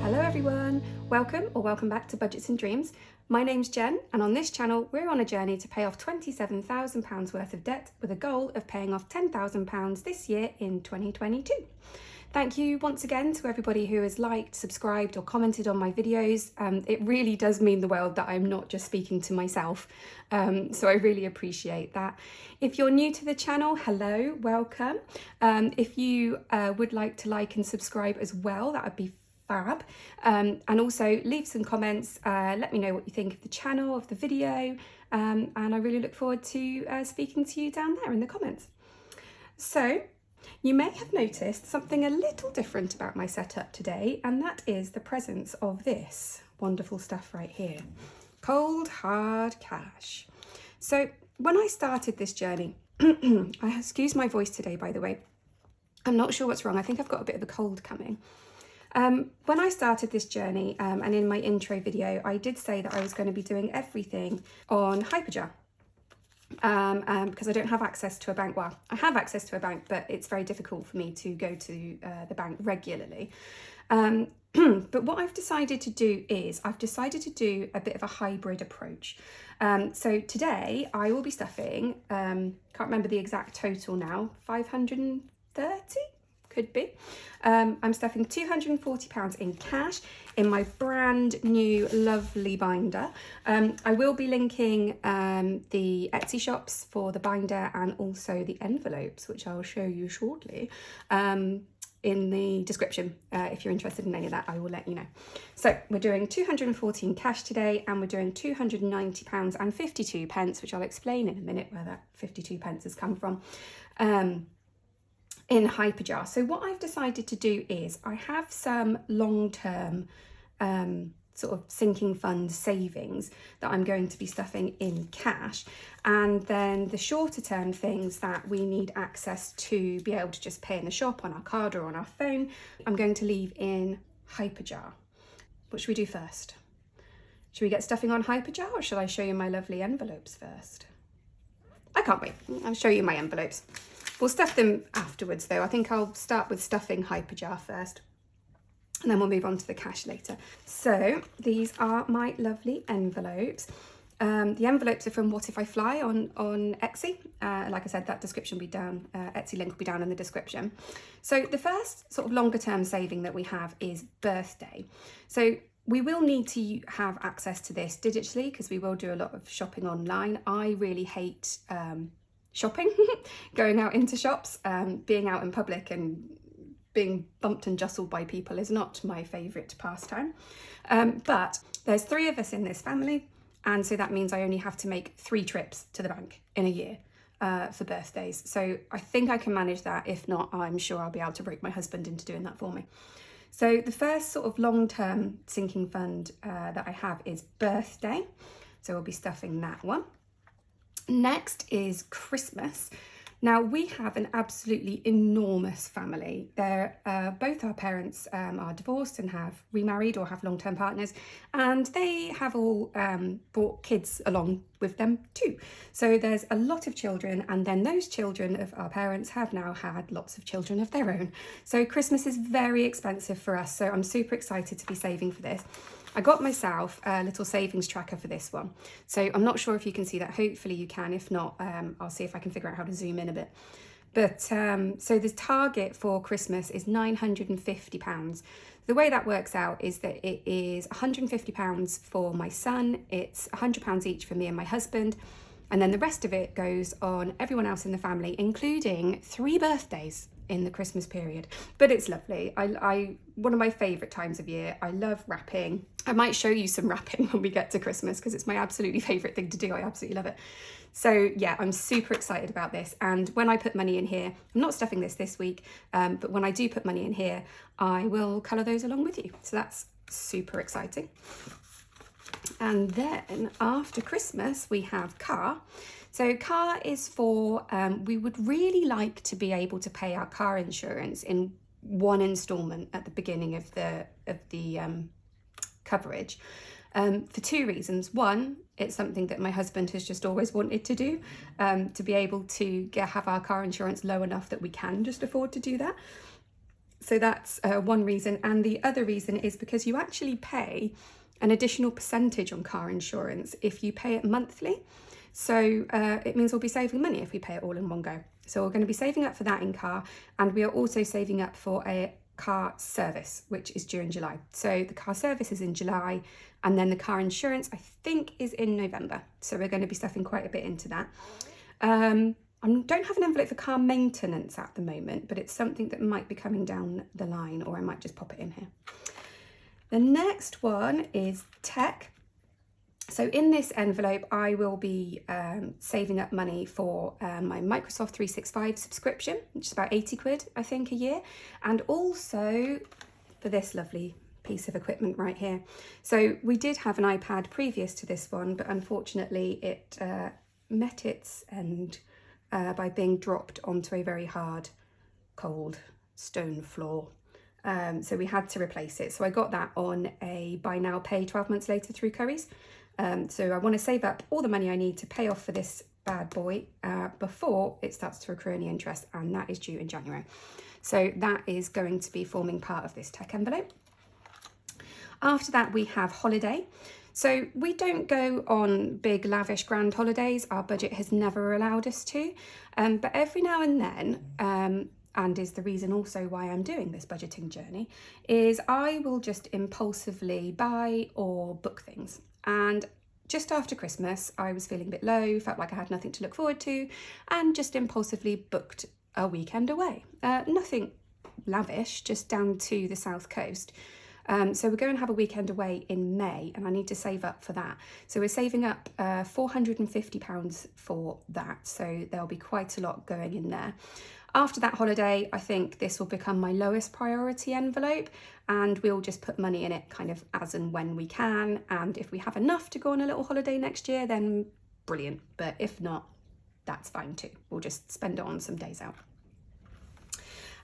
Hello everyone, welcome back to Budgets and Dreams. My name's Jen, and on this channel we're on a journey to pay off £27,000 worth of debt with a goal of paying off £10,000 this year in 2022. Thank you once again to everybody who has liked, subscribed or commented on my videos. It really does mean the world that I'm not just speaking to myself, so I really appreciate that. If you're new to the channel, hello, welcome. If you would like to like and subscribe as well, that would be fab. And also leave some comments, let me know what you think of the channel, of the video, and I really look forward to speaking to you down there in the comments. So you may have noticed something a little different about my setup today, and that is the presence of this wonderful stuff right here, cold hard cash. So when I started this journey, excuse my voice today by the way, I'm not sure what's wrong, I think I've got a bit of a cold coming. When I started this journey, and in my intro video, I did say that I was going to be doing everything on Hyperjar, because I don't have access to a bank. Well, I have access to a bank, but it's very difficult for me to go to the bank regularly. But what I've decided to do is I've decided to do a bit of a hybrid approach. So today I will be stuffing, can't remember the exact total now, 530? Could be. I'm stuffing £240 in cash in my brand new lovely binder. I will be linking the Etsy shops for the binder and also the envelopes, which I'll show you shortly, in the description. If you're interested in any of that, I will let you know. So we're doing 214 cash today, and we're doing £290 and 52 pence, which I'll explain in a minute where that 52 pence has come from. In Hyperjar. So what I've decided to do is I have some long-term sort of sinking fund savings that I'm going to be stuffing in cash, and then the shorter term things that we need access to be able to just pay in the shop on our card or on our phone, I'm going to leave in Hyperjar. What should we do first? Should we get stuffing on Hyperjar, or should I show you my lovely envelopes first? I can't wait. I'll show you my envelopes. We'll stuff them afterwards though. I think I'll start with stuffing Hyperjar first, and then we'll move on to the cash later. So these are my lovely envelopes. The envelopes are from What If I Fly on Etsy. Like I said, that description will be down, Etsy link will be down in the description. So the first sort of longer term saving that we have is birthday. So we will need to have access to this digitally because we will do a lot of shopping online. I really hate shopping, going out into shops, being out in public and being bumped and jostled by people is not my favourite pastime. But there's 3 of us in this family, and so that means I only have to make 3 trips to the bank in a year for birthdays. So I think I can manage that. If not, I'm sure I'll be able to break my husband into doing that for me. So the first sort of long-term sinking fund that I have is birthday. So we'll be stuffing that one. Next is Christmas. Now we have an absolutely enormous family. Both our parents are divorced and have remarried or have long-term partners, and they have all brought kids along with them too. So there's a lot of children, and then those children of our parents have now had lots of children of their own. So Christmas is very expensive for us, so I'm super excited to be saving for this. I got myself a little savings tracker for this one. So I'm not sure if you can see that. Hopefully you can. If not, I'll see if I can figure out how to zoom in a bit. But so the target for Christmas is £950. The way that works out is that it is £150 for my son. It's £100 each for me and my husband. And then the rest of it goes on everyone else in the family, including 3 birthdays in the Christmas period. But it's lovely. I one of my favourite times of year. I love wrapping. I might show you some wrapping when we get to Christmas because it's my absolutely favourite thing to do. I absolutely love it. So yeah, I'm super excited about this. And when I put money in here, I'm not stuffing this week, but when I do put money in here, I will colour those along with you. So that's super exciting. And then after Christmas, we have car. So car is for, we would really like to be able to pay our car insurance in one instalment at the beginning of the coverage, for 2 reasons. One, it's something that my husband has just always wanted to do, to be able to have our car insurance low enough that we can just afford to do that. So that's one reason. And the other reason is because you actually pay an additional percentage on car insurance if you pay it monthly. So it means we'll be saving money if we pay it all in one go. So we're going to be saving up for that in car, and we are also saving up for a car service, which is due in July. So the car service is in July, and then the car insurance, I think, is in November. So we're going to be stuffing quite a bit into that. I don't have an envelope for car maintenance at the moment, but it's something that might be coming down the line, or I might just pop it in here. The next one is tech. So in this envelope, I will be saving up money for my Microsoft 365 subscription, which is about 80 quid, I think, a year. And also for this lovely piece of equipment right here. So we did have an iPad previous to this one, but unfortunately it met its end by being dropped onto a very hard, cold stone floor. So we had to replace it. So I got that on a buy now, pay 12 months later through Currys. So I want to save up all the money I need to pay off for this bad boy before it starts to accrue any interest, and that is due in January. So that is going to be forming part of this tech envelope. After that, we have holiday. So we don't go on big, lavish, grand holidays. Our budget has never allowed us to. But every now and then, and is the reason also why I'm doing this budgeting journey, is I will just impulsively buy or book things. And just after Christmas, I was feeling a bit low, felt like I had nothing to look forward to, and just impulsively booked a weekend away. Nothing lavish, just down to the south coast. So we're going to have a weekend away in May, and I need to save up for that. So we're saving up £450 for that. So there'll be quite a lot going in there. After that holiday, I think this will become my lowest priority envelope, and we'll just put money in it kind of as and when we can. And if we have enough to go on a little holiday next year, then brilliant. But if not, that's fine too. We'll just spend it on some days out.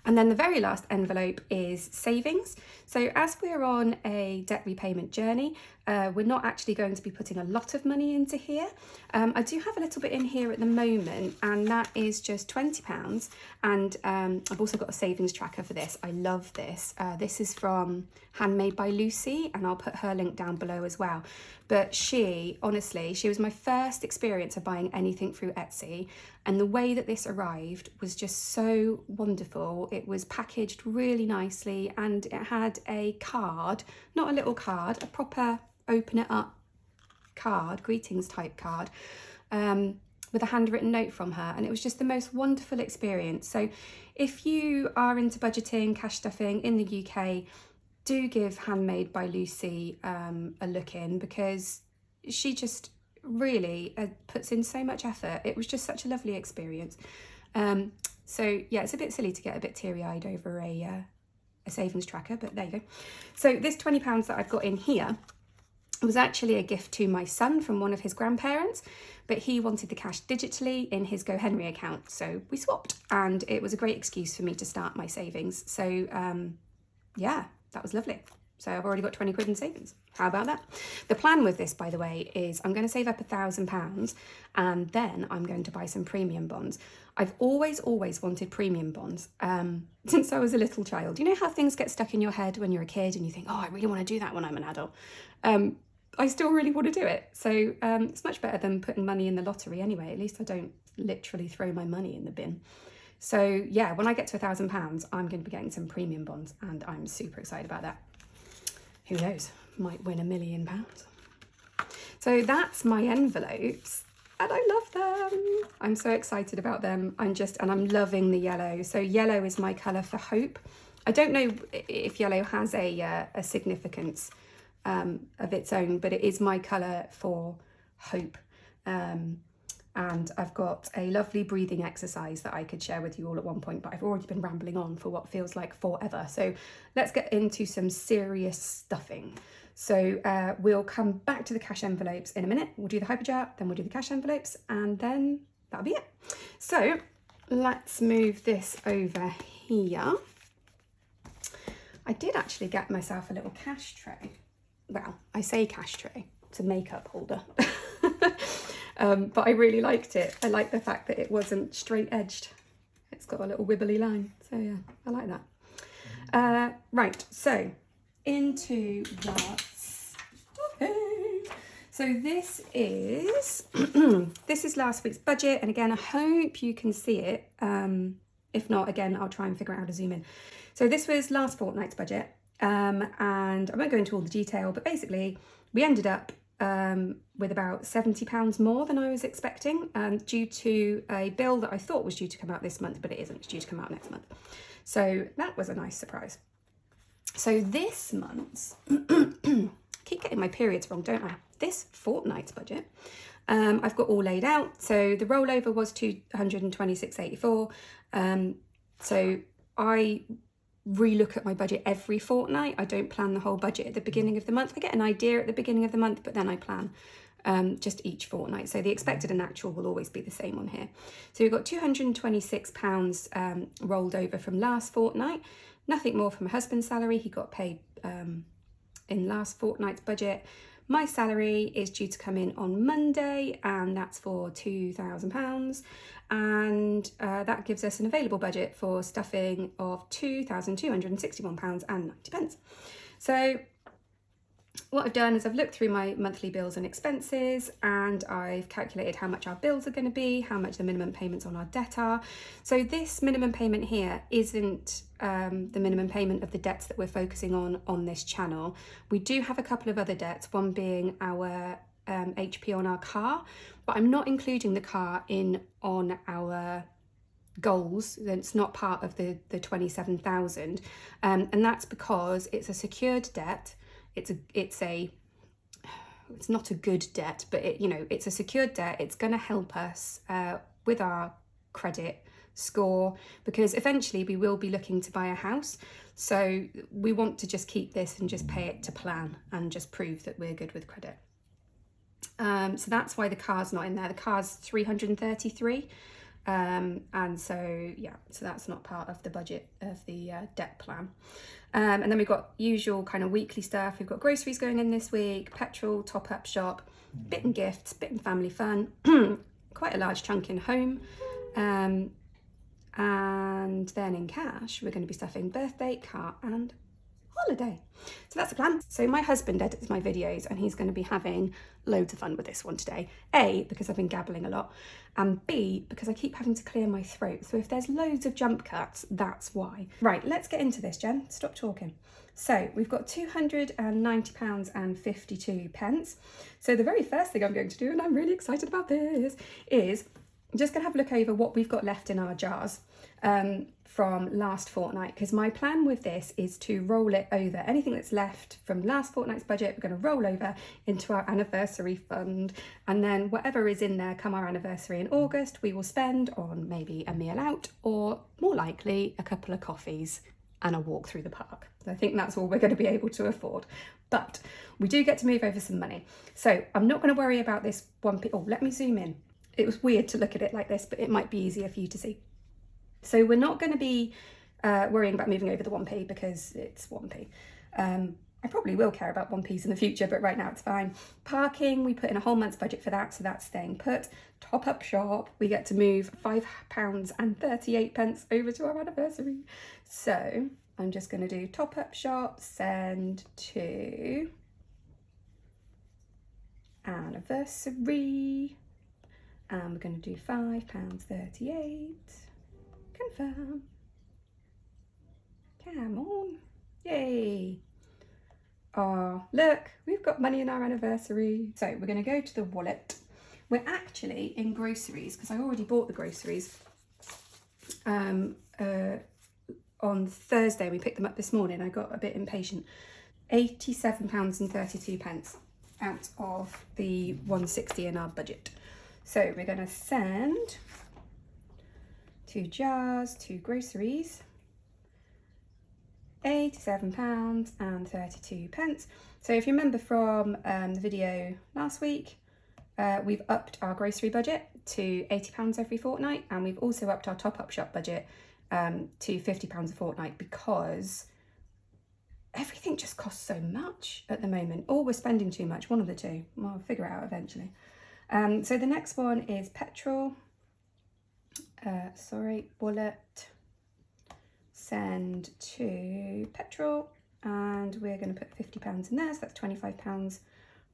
And then the very last envelope is savings. So as we're on a debt repayment journey, we're not actually going to be putting a lot of money into here. I do have a little bit in here at the moment, and that is just £20. And I've also got a savings tracker for this. I love this. This is from Handmade by Lucy, and I'll put her link down below as well. But she, honestly, she was my first experience of buying anything through Etsy. And the way that this arrived was just so wonderful. It was packaged really nicely, and it had a card, not a little card, a proper open it up card, greetings type card, with a handwritten note from her. And it was just the most wonderful experience. So if you are into budgeting, cash stuffing in the UK, do give Handmade by Lucy a look in, because she just really puts in so much effort. It was just such a lovely experience. So yeah, it's a bit silly to get a bit teary-eyed over a savings tracker, but there you go. So this £20 that I've got in here was actually a gift to my son from one of his grandparents, but he wanted the cash digitally in his GoHenry account, so we swapped, and it was a great excuse for me to start my savings. So yeah, that was lovely. So I've already got 20 quid in savings. How about that? The plan with this, by the way, is I'm going to save up £1,000, and then I'm going to buy some premium bonds. I've always wanted premium bonds since I was a little child. You know how things get stuck in your head when you're a kid and you think, oh, I really want to do that when I'm an adult. I still really want to do it. So it's much better than putting money in the lottery anyway. At least I don't literally throw my money in the bin. So yeah, when I get to £1,000, I'm going to be getting some premium bonds, and I'm super excited about that. Who knows, might win £1 million. So that's my envelopes, and I love them. I'm so excited about them. And I'm loving the yellow. So yellow is my colour for hope. I don't know if yellow has a significance of its own, but it is my colour for hope. And I've got a lovely breathing exercise that I could share with you all at one point, but I've already been rambling on for what feels like forever. So let's get into some serious stuffing. So we'll come back to the cash envelopes in a minute. We'll do the hyperjar, then we'll do the cash envelopes, and then that'll be it. So let's move this over here. I did actually get myself a little cash tray. Well, I say cash tray, it's a makeup holder. But I really liked it. I like the fact that it wasn't straight edged. It's got a little wibbly line. So yeah, I like that. Right, so into the stuffing. So this is this is last week's budget, and again, I hope you can see it. If not, again, I'll try and figure out how to zoom in. So this was last fortnight's budget, and I won't go into all the detail, but basically we ended up with about £70 more than I was expecting, due to a bill that I thought was due to come out this month, but it isn't. It's due to come out next month. So that was a nice surprise. So this month's, keep getting my periods wrong, don't I? This fortnight's budget, I've got all laid out. So the rollover was 226.84. So I relook at my budget every fortnight. I don't plan the whole budget at the beginning of the month. I get an idea at the beginning of the month, but then I plan just each fortnight. So the expected and actual will always be the same on here. So we've got £226 rolled over from last fortnight. Nothing more from my husband's salary. He got paid in last fortnight's budget. My salary is due to come in on Monday, and that's for £2,000. And that gives us an available budget for stuffing of £2,261.90. So what I've done is I've looked through my monthly bills and expenses, and I've calculated how much our bills are going to be, how much the minimum payments on our debt are. So this minimum payment here isn't the minimum payment of the debts that we're focusing on this channel. We do have a couple of other debts, one being our HP on our car, but I'm not including the car on our goals. It's not part of the 27,000, and that's because it's a secured debt. It's not a good debt, but it's a secured debt. It's going to help us with our credit score, because eventually we will be looking to buy a house. So we want to just keep this and just pay it to plan and just prove that we're good with credit. So that's why the car's not in there. The car's 333. And so that's not part of the budget of the debt plan. And then we've got usual kind of weekly stuff. We've got groceries going in this week, petrol, top up shop, bit in gifts, bit in family fun, quite a large chunk in home. And then in cash, we're going to be stuffing birthday, car and holiday. So that's the plan. So my husband edits my videos, and he's going to be having loads of fun with this one today. A, because I've been gabbling a lot, and B, because I keep having to clear my throat. So if there's loads of jump cuts, that's why. Right, let's get into this, Jen. Stop talking. So we've got £290.52. So the very first thing I'm going to do, and I'm really excited about this, is I'm just going to have a look over what we've got left in our jars from last fortnight, because my plan with this is to roll it over. Anything that's left from last fortnight's budget, we're going to roll over into our anniversary fund, and then whatever is in there come our anniversary in August, we will spend on maybe a meal out, or more likely a couple of coffees and a walk through the park. I think that's all we're going to be able to afford. But we do get to move over some money. So I'm not going to worry about this 1p. Oh, let me zoom in. It was weird to look at it like this, but it might be easier for you to see. So we're not going to be worrying about moving over the 1p because it's 1p. I probably will care about 1p's in the future, but right now it's fine. Parking, we put in a whole month's budget for that, so that's staying put. Top up shop, we get to move £5.38 over to our anniversary. So I'm just going to do top up shop, send to anniversary, and we're going to do £5.38. Confirm. Come on. Yay. Oh, look, we've got money in our anniversary. So we're going to go to the wallet. We're actually in groceries, because I already bought the groceries on Thursday. We picked them up this morning. I got a bit impatient. £87.32 out of the 160 in our budget. So we're going to send 2 jars, 2 groceries, £87.32. So if you remember from the video last week, we've upped our grocery budget to £80 every fortnight, and we've also upped our top-up shop budget to £50 a fortnight, because everything just costs so much at the moment, or we're spending too much, one of the two. I'll figure it out eventually. So the next one is petrol. Wallet, send to into petrol, and we're going to put £50 in there, so that's £25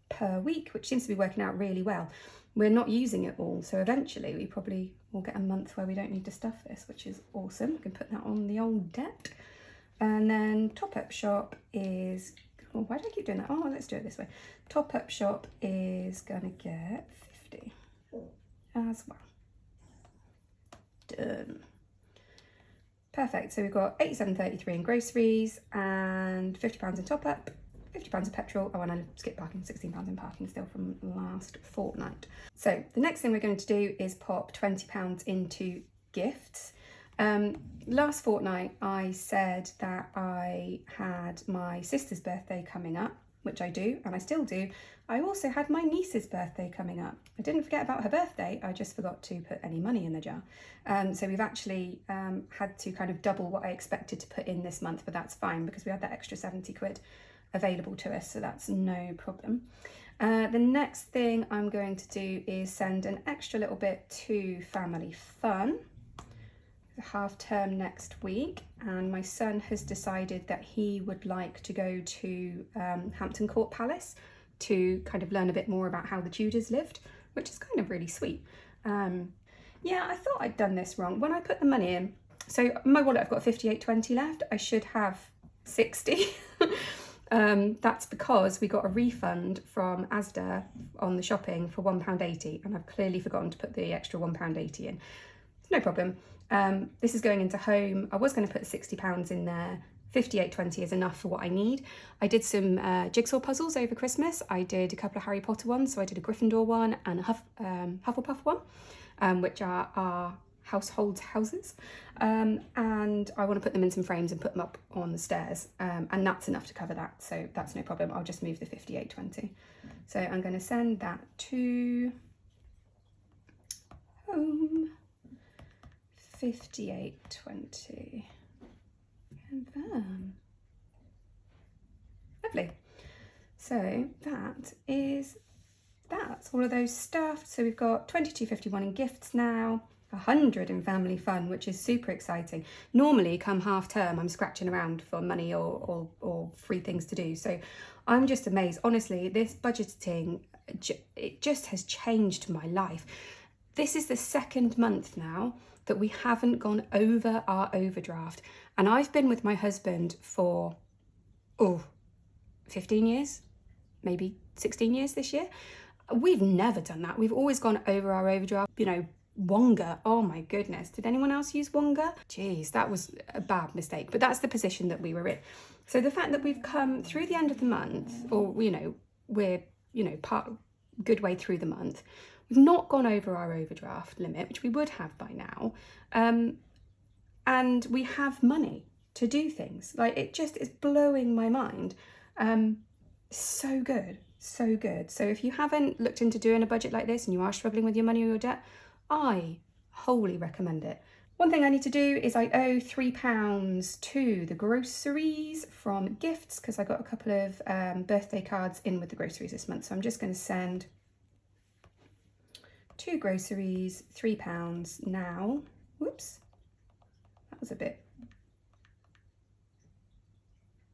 per week, which seems to be working out really well. We're not using it all, so eventually we probably will get a month where we don't need to stuff this, which is awesome. We can put that on the old debt. And then Top Up Shop is, oh, why do I keep doing that? Oh, let's do it this way. Top Up Shop is gonna get 50 as well. Done. Perfect, so we've got 87.33 in groceries and £50 in top up, £50 of petrol. Oh, and I skipped parking, £16 in parking still from last fortnight. So the next thing we're going to do is pop £20 into gifts. Last fortnight I said that I had my sister's birthday coming up, which I do, and I still do. I also had my niece's birthday coming up. I didn't forget about her birthday, I just forgot to put any money in the jar. So we've actually had to kind of double what I expected to put in this month, but that's fine because we had that extra 70 quid available to us, so that's no problem. The next thing I'm going to do is send an extra little bit to Family Fun. Half term next week, and my son has decided that he would like to go to Hampton Court Palace to kind of learn a bit more about how the Tudors lived, which is kind of really sweet. Yeah, I thought I'd done this wrong. When I put the money in, so in my wallet I've got 58.20 left, I should have 60. That's because we got a refund from Asda on the shopping for £1.80, and I've clearly forgotten to put the extra £1.80 in. No problem. This is going into home. I was going to put £60 in there. 58.20 is enough for what I need. I did some jigsaw puzzles over Christmas. I did a couple of Harry Potter ones. So I did a Gryffindor one and a Hufflepuff one, which are our household houses. And I want to put them in some frames and put them up on the stairs. And that's enough to cover that. So that's no problem. I'll just move the 58.20. So I'm going to send that to home. 58.20. Confirm. Lovely. So that's all of those stuff. So we've got 22.51 in gifts now, 100 in Family Fun, which is super exciting. Normally come half term I'm scratching around for money or free things to do. So I'm just amazed. Honestly, this budgeting, it just has changed my life. This is the second month now that we haven't gone over our overdraft. And I've been with my husband for, 15 years, maybe 16 years this year. We've never done that. We've always gone over our overdraft. You know, Wonga, oh my goodness. Did anyone else use Wonga? Jeez, that was a bad mistake, but that's the position that we were in. So the fact that we've come through the end of the month, or, you know, we're, you know, good way through the month, we've not gone over our overdraft limit, which we would have by now. And we have money to do things. Like, it just is blowing my mind. So good, so good. So if you haven't looked into doing a budget like this and you are struggling with your money or your debt, I wholly recommend it. One thing I need to do is I owe £3 to the groceries from gifts, because I got a couple of birthday cards in with the groceries this month. So I'm just going to send to groceries £3 now. Whoops, that was a bit.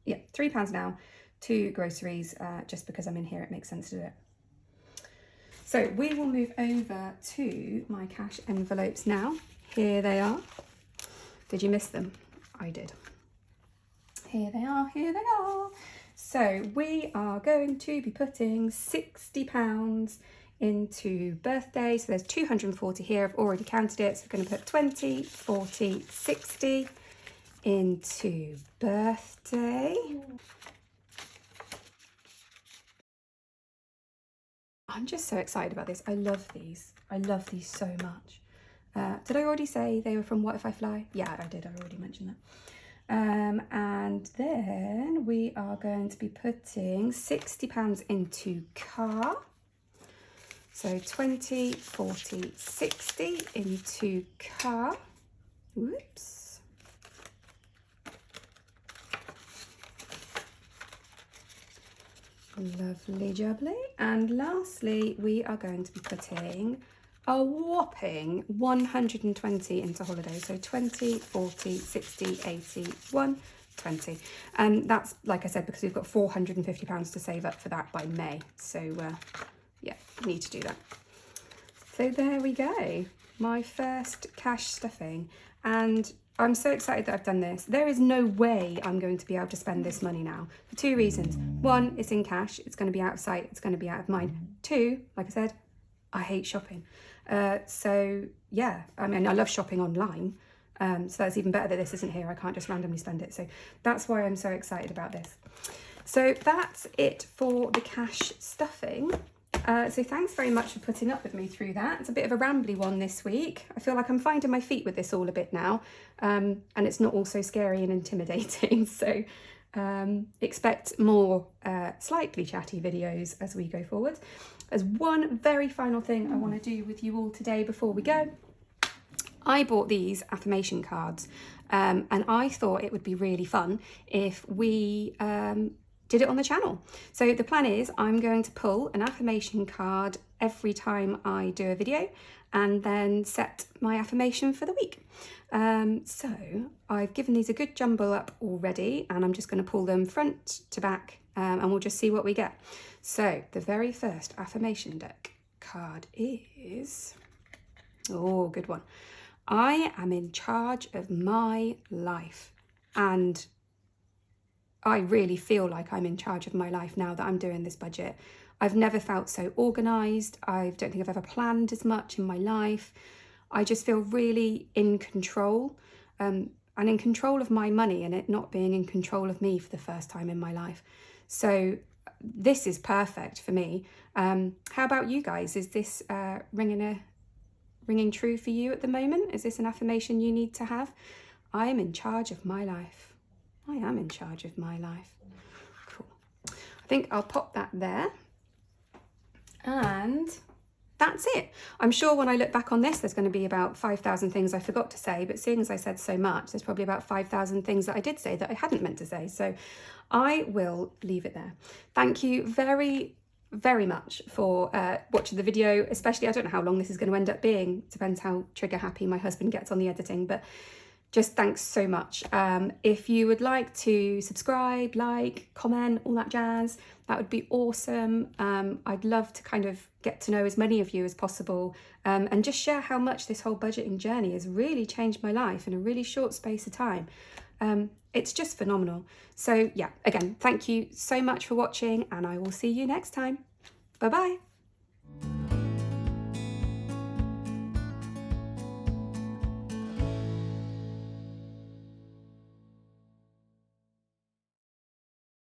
Yeah, £3 now to groceries, just because I'm in here, it makes sense to do it. So we will move over to my cash envelopes now. Here they are. Did you miss them? I did. Here they are, here they are. So we are going to be putting £60 into birthday. So there's 240 here, I've already counted it. So we're going to put 20, 40, 60 into birthday. I'm just so excited about this. I love these. I love these so much. Did I already say they were from What If I Fly? Yeah, I did. I already mentioned that. And then we are going to be putting £60 into car. So 20, 40, 60 into car. Whoops. Lovely jubbly. And lastly, we are going to be putting a whopping 120 into holiday. So 20, 40, 60, 80, 1, 20. That's, like I said, because we've got £450 to save up for that by May. So yeah, need to do that. So there we go, my first cash stuffing, and I'm so excited that I've done this. There is no way I'm going to be able to spend this money now for two reasons. One, it's in cash, it's going to be out of sight, it's going to be out of mind. Two, like I said, I hate shopping. So yeah, I mean, I love shopping online. So that's even better that this isn't here. I can't just randomly spend it. So that's why I'm so excited about this. So that's it for the cash stuffing. So thanks very much for putting up with me through that. It's a bit of a rambly one this week. I feel like I'm finding my feet with this all a bit now. And it's not all so scary and intimidating. So expect more slightly chatty videos as we go forward. There's one very final thing I want to do with you all today before we go. I bought these affirmation cards and I thought it would be really fun if we did it on the channel. So the plan is I'm going to pull an affirmation card every time I do a video and then set my affirmation for the week. So I've given these a good jumble up already and I'm just going to pull them front to back and we'll just see what we get. So the very first affirmation deck card is, oh, good one. I am in charge of my life, and I really feel like I'm in charge of my life now that I'm doing this budget. I've never felt so organised. I don't think I've ever planned as much in my life. I just feel really in control and in control of my money and it not being in control of me for the first time in my life. So this is perfect for me. How about you guys? Is this ringing true for you at the moment? Is this an affirmation you need to have? I am in charge of my life. I am in charge of my life. Cool. I think I'll pop that there. And that's it. I'm sure when I look back on this, there's going to be about 5,000 things I forgot to say, but seeing as I said so much, there's probably about 5,000 things that I did say that I hadn't meant to say. So I will leave it there. Thank you very much for watching the video, especially, I don't know how long this is going to end up being. Depends how trigger happy my husband gets on the editing, but just thanks so much. If you would like to subscribe, like, comment, all that jazz, that would be awesome. I'd love to kind of get to know as many of you as possible and just share how much this whole budgeting journey has really changed my life in a really short space of time. It's just phenomenal. So yeah, again, thank you so much for watching and I will see you next time. Bye-bye.